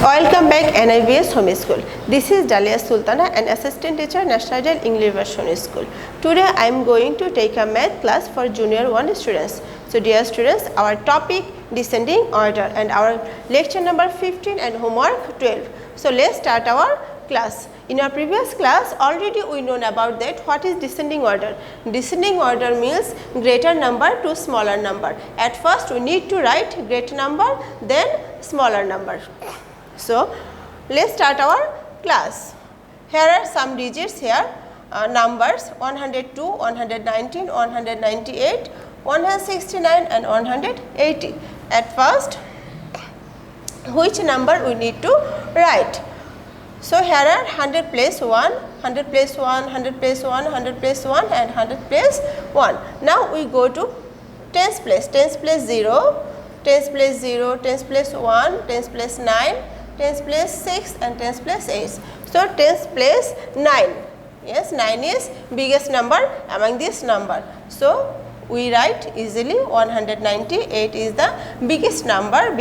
Welcome back NIVS Home School. This is Daliya Sultana, an assistant teacher, National English Version School. Today I am going to take a math class for junior 1 students. So dear students, our topic descending order and our lecture number 15 and homework 12. So let's start our class. In our previous class already we know about that what is descending order. Descending order means greater number to smaller number. At first we need to write greater number then smaller number. So let's start our class. Here are some digits here, numbers 102, 119, 198, 169 and 180. At first which number we need to write? So here are 100 place 1, 100 place 1, 100 place 1, 100 place 1 and 100 place 1. Now we go to tens place, tens place 0, tens place 0, tens place 1, tens place 9, tens place 6 and tens place 8. So tens place 9, yes, 9 is biggest number among this number. So we write easily 198 is the biggest number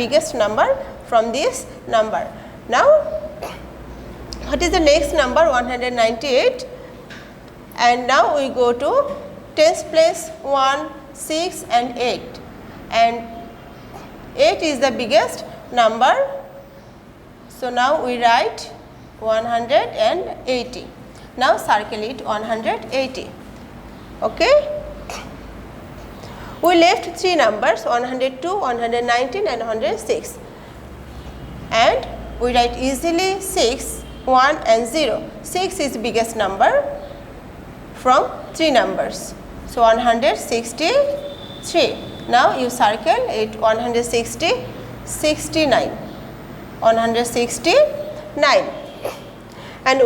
from this number. Now what is the next number? 198, and now we go to tens place 1, 6 and 8, and 8 is the biggest number. So now we write 180. Now circle it 180. Okay. We left 3 numbers 102, 119 and 106, and we write easily 6, 1 and 0. 6 is biggest number from 3 numbers. So 163. Now you circle it 160, 69. 169. And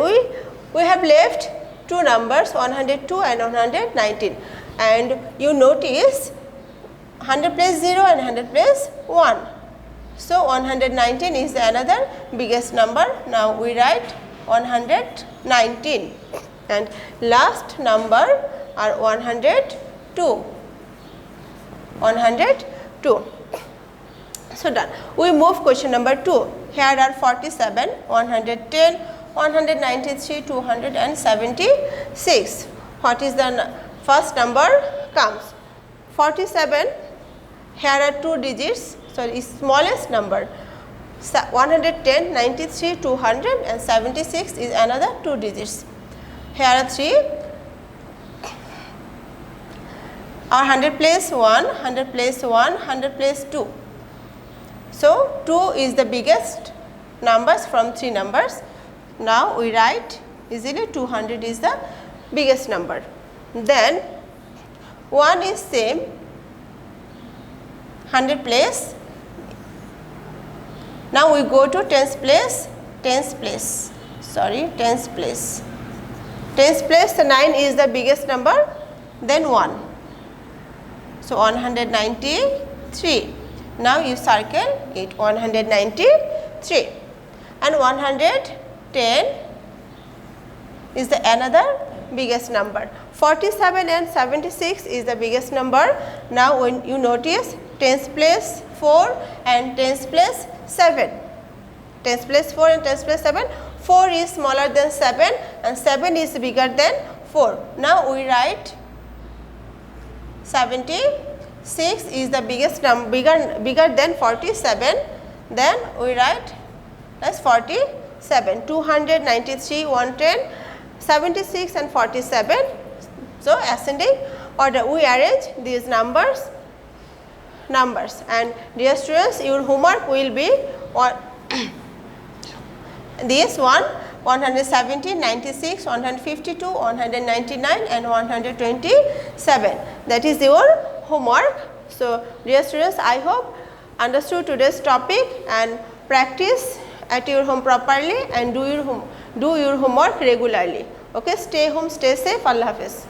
we have left 2 numbers 102 and 119. And you notice 100 place 0 and 100 place 1. So 119 is another biggest number. Now we write 119 and last number are 102. 102. So done. We move question number 2. Here are 47, 110, 193, 276. What is the first number comes? 47. Here are 2 digits. So smallest number 110, 93, 200 and 76 is another 2 digits. Here are 3. 100 place 1, 100 place 1, 100 place 2. So 2 is the biggest numbers from 3 numbers. Now we write easily 200 is the biggest number. Then 1 is same 100 place. Now we go to tens place, tens place. 9 is the biggest number, then 1. So 193. Now you circle it 193 and 110 is the another biggest number. 47 and 76 is the biggest number. Now when you notice tens place 4 and tens place 7. Tens place 4 and tens place 7. 4 is smaller than 7 and 7 is bigger than 4. Now we write 76 is the biggest number, bigger than 47. Then we write that's 47. 293, 110, 76 and 47. So ascending order we arrange these numbers. And dear students, your homework will be this one 170, 96, 152, 199 and 127. That is your homework. So dear students, I hope understood today's topic and practice at your home properly and do your homework regularly. Okay, stay home, stay safe. Allah Hafiz.